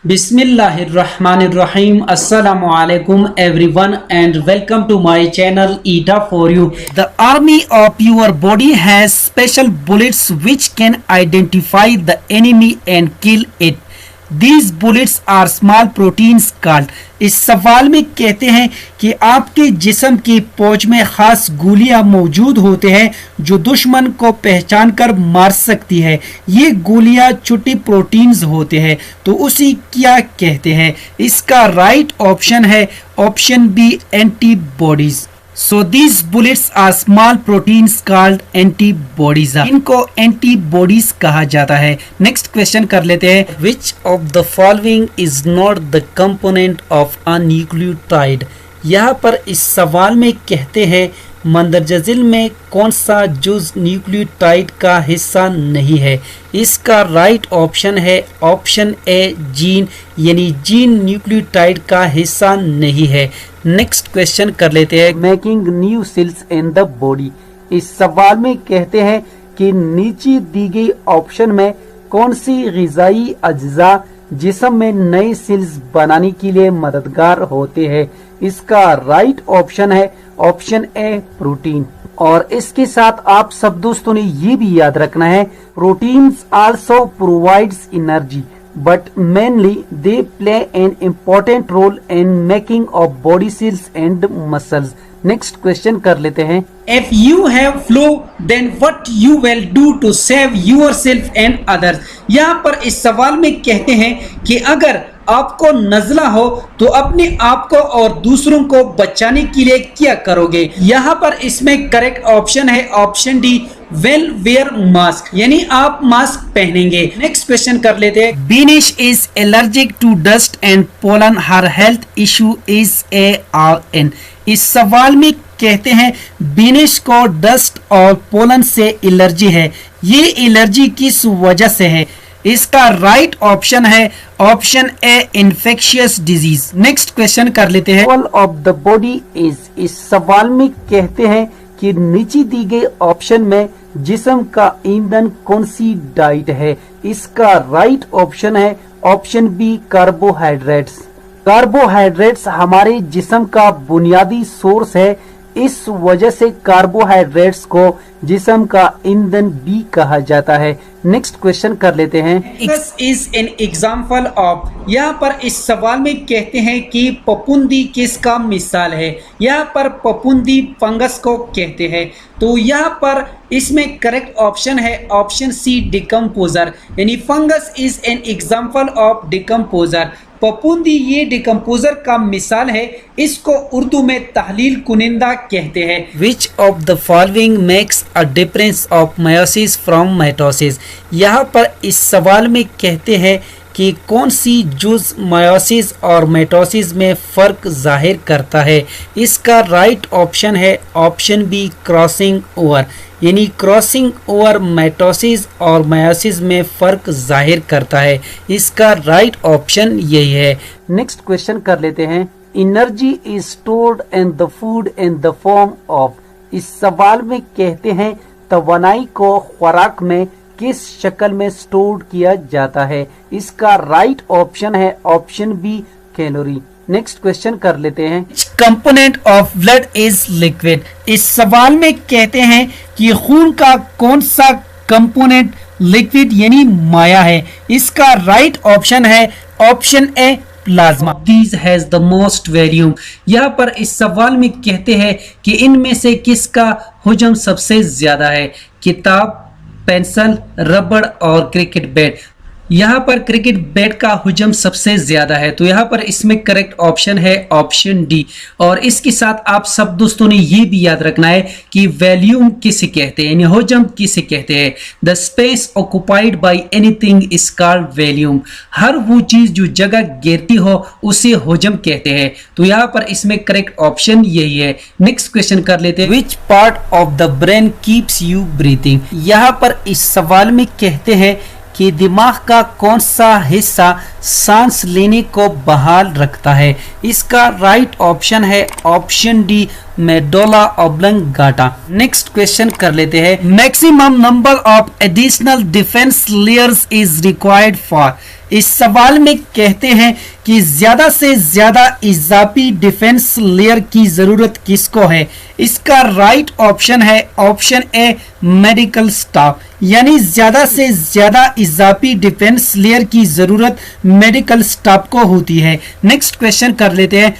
Bismillahirrahmanirrahim. Assalamu alaikum everyone and welcome to my channel ETA for you. The army of your body has special bullets which can identify the enemy and kill it. These bullets are small proteins called. इस सवाल में कहते हैं कि आपके जिस्म की पौध में खास गोलियां मौजूद होते हैं जो दुश्मन को पहचान कर मार सकती है। ये गोलियां छोटी प्रोटीन्स होते हैं, तो उसी क्या कहते हैं? इसका राइट ऑप्शन है option B, antibodies. So these bullets are small proteins called antibodies. इनको एंटीबॉडीज कहा जाता है। नेक्स्ट क्वेश्चन कर लेते हैं। Which of the following is not the component of a nucleotide? यहाँ पर इस सवाल में कहते हैं मंदरजजिल में कौन सा जुज न्यूक्लियोटाइड का हिस्सा नहीं है? इसका राइट ऑप्शन है ऑप्शन ए, जीन, यानी जीन न्यूक्लियोटाइड का हिस्सा नहीं है। नेक्स्ट क्वेश्चन कर लेते हैं। Making new sales in the body. इस सवाल में कहते हैं कि नीचे दी गई ऑप्शन में कौन सी ग़िज़ाई अज्जा जिस्म में नए सेल्स बनाने के लिए मददगार होते हैं? इसका राइट ऑप्शन है ऑप्शन ए, प्रोटीन। और इसके साथ आप सब दोस्तों ने ये भी याद रखना है, proteins also provides energy but mainly they play an important role in making of body cells and muscles. Next question कर लेते हैं। If you have flu, then what you will do to save yourself and others? यहाँ पर इस सवाल में कहते हैं कि अगर आपको नज़ला हो तो अपने आप को और दूसरों को बचाने के लिए क्या करोगे? यहाँ पर इसमें करेक्ट ऑप्शन है option D, well wear mask, यानी आप मास्क पहनेंगे। नेक्स्ट क्वेश्चन कर लेते हैं। Beenish is allergic to dust and pollen, her health issue is ARN। इस सवाल में कहते हैं बीनिश को डस्ट और पोलन से एलर्जी है। ये एलर्जी किस वजह से है? इसका राइट ऑप्शन है ऑप्शन ए, इन्फेक्शियस डिजीज। नेक्स्ट क्वेश्चन कर लेते हैं। All of the body is. इस सवाल में कहते हैं कि नीचे दी गई ऑप्शन में जिस्म का ईंधन कौन सी डाइट है? इसका राइट ऑप्शन है ऑप्शन बी, कार्बोहाइड्रेट्स। कार्बोहाइड्रेट्स हमारे जिस्म का बुनियादी सोर्स है, इस वजह से कार्बोहाइड्रेट्स को जिस्म का ईंधन भी कहा जाता है। नेक्स्ट क्वेश्चन कर लेते हैं। X is an example of। यहाँ पर इस सवाल में कहते हैं कि पपुंदी किसका मिसाल है? यहाँ पर पपुंदी फंगस को कहते हैं, तो यहाँ पर इसमें करेक्ट ऑप्शन है ऑप्शन सी, डिकम्पोजर, यानी fungus is an example of decomposer. पपुंदी ये डिकम्पोजर का मिसाल है, इसको उर्दू में तहलील कुनिंदा कहते हैं। Which of the following makes a difference of meiosis from mitosis? यहाँ पर इस सवाल में कहते हैं कि कौन सी जुज मायोसिस और माइटोसिस में फ़र्क जाहिर करता है? इसका राइट ऑप्शन है ऑप्शन बी, क्रॉसिंग ओवर, यानी क्रॉसिंग ओवर माइटोसिस और मायोसिस में फ़र्क जाहिर करता है। इसका राइट ऑप्शन यही है। नेक्स्ट क्वेश्चन कर लेते हैं। Energy is stored in the food in the form of. इस सवाल में कहते हैं तवानाई को खुराक में किस शक्ल में स्टोर किया जाता है? इसका राइट ऑप्शन है option B, calorie. Next question कर लेते हैं। Component of blood is liquid. इस सवाल में कहते हैं कि खून का कौन सा कंपोनेंट लिक्विड यानी माया है? इसका राइट ऑप्शन है option A, plasma. These has the most volume. यहाँ पर इस सवाल में कहते हैं कि इनमें से किसका हुजम सबसे ज्यादा है? किताब, पेंसिल, रबड़ और क्रिकेट बैट। यहाँ पर क्रिकेट बैट का हुजम सबसे ज्यादा है, तो यहाँ पर इसमें करेक्ट ऑप्शन है ऑप्शन डी। और इसके साथ आप सब दोस्तों ने ये भी याद रखना है कि वॉल्यूम किसे कहते हैं, यानी हुजम किसे कहते हैं? The space occupied by anything is called volume. हर वो चीज जो जगह घेरती हो उसे हुजम कहते हैं, तो यहाँ पर इसमें करेक्ट ऑप्शन यही है। नेक्स्ट क्वेश्चन कर लेते हैं। Which part of the brain keeps you breathing? यहाँ पर इस सवाल में कहते हैं कि दिमाग का कौन सा हिस्सा सांस लेने को बहाल रखता है? इसका राइट ऑप्शन है option D, medulla oblongata. Next question कर लेते हैं। Maximum number of additional defence layers is required for. इस सवाल में कहते हैं कि ज्यादा से ज्यादा इजाफी डिफेंस लेयर की जरूरत किसको है। इसका राइट ऑप्शन है ऑप्शन ए मेडिकल स्टाफ, यानी ज्यादा से ज्यादा इजाफी डिफेंस लेयर की जरूरत मेडिकल स्टाफ को होती है। नेक्स्ट क्वेश्चन कर लेते हैं।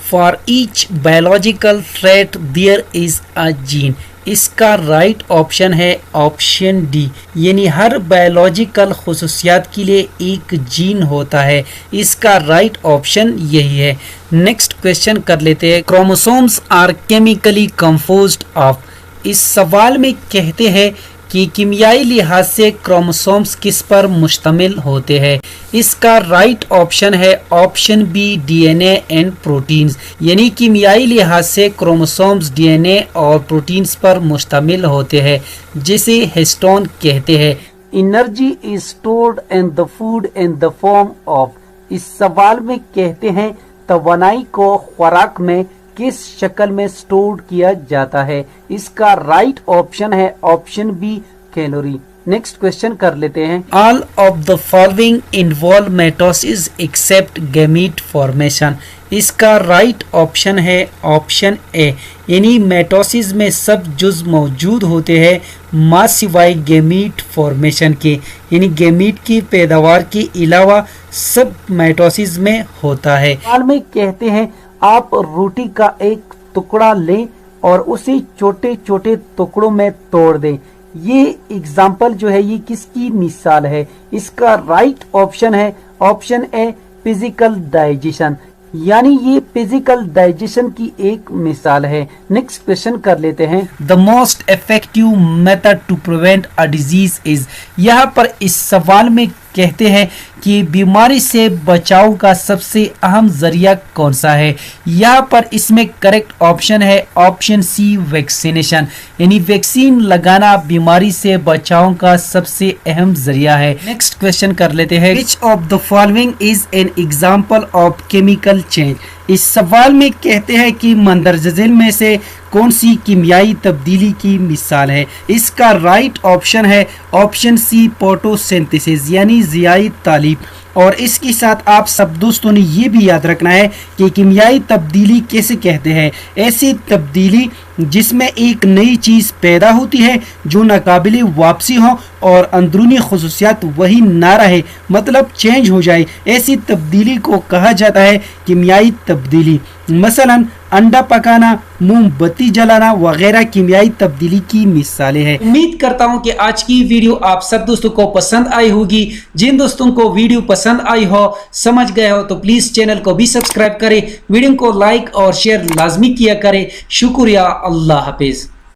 For each biological trait there is a gene. इसका राइट ऑप्शन है ऑप्शन डी, यानी हर बायोलॉजिकल खुसूसियात के लिए एक जीन होता है। इसका राइट ऑप्शन यही है। नेक्स्ट क्वेश्चन कर लेते हैं। Chromosomes are chemically composed of. इस सवाल में कहते हैं कि कीमियाई लिहाज से क्रोमोसोम्स किस पर मुश्तमिल होते हैं। इसका राइट ऑप्शन है option B DNA and proteins, यानी कीमियाई लिहाज से क्रोमोसोम्स डीएनए और प्रोटीन्स पर मुश्तमिल होते हैं, जिसे हिस्टोन कहते हैं। Energy is stored in the food in the form of. इस सवाल में कहते हैं तवानाई को खुराक में किस शक्ल में स्टोर किया जाता है। इसका राइट ऑप्शन है option B calorie. Next question कर लेते हैं। All of the following involve mitosis except gamete formation. इसका राइट ऑप्शन है ऑप्शन ए, यानी मेटोसिस में सब जुज मौजूद होते हैं मां सिवाय गैमीट फॉर्मेशन के, यानी गैमीट की पैदावार के अलावा सब मेटोसिस में होता है। हाल में कहते हैं आप रोटी का एक टुकड़ा लें और उसे छोटे छोटे टुकड़ों में तोड़ दें। ये एग्जाम्पल जो है ये किसकी मिसाल है। इसका राइट ऑप्शन है ऑप्शन ए फिजिकल डाइजेशन, यानी ये फिजिकल डाइजेशन की एक मिसाल है। नेक्स्ट क्वेश्चन कर लेते हैं। The most effective method to prevent a disease is. यहाँ पर इस सवाल में कहते हैं कि बीमारी से बचाव का सबसे अहम जरिया कौन सा है। यहाँ पर इसमें करेक्ट ऑप्शन है ऑप्शन सी वैक्सीनेशन, यानी वैक्सीन लगाना बीमारी से बचाव का सबसे अहम जरिया है। नेक्स्ट क्वेश्चन कर लेते हैं। Which of the following is an example of chemical change. इस सवाल में कहते हैं कि मंदरजा झेल में से कौन सी कीमियाई तब्दीली की मिसाल है। इसका राइट ऑप्शन है ऑप्शन सी फोटोसिंथेसिस, यानी ज़ियाई तालीब। और इसके साथ आप सब दोस्तों ने ये भी याद रखना है कि कीमियाई तब्दीली कैसे कहते हैं। ऐसी तब्दीली जिसमें एक नई चीज़ पैदा होती है जो नाकाबिले वापसी हो और अंदरूनी खुसूसियात वही ना रहे, मतलब चेंज हो जाए, ऐसी तब्दीली को कहा जाता है कीमियाई तब्दीली। मसलन अंडा पकाना, मोमबत्ती जलाना वगैरह कीमियाई तब्दीली की मिसालें हैं। उम्मीद करता हूं कि आज की वीडियो आप सब दोस्तों को पसंद आई होगी। जिन दोस्तों को वीडियो पसंद आई हो, समझ गए हो, तो प्लीज चैनल को भी सब्सक्राइब करें, वीडियो को लाइक और शेयर लाजमी किया करें। शुक्रिया, अल्लाह हाफिज।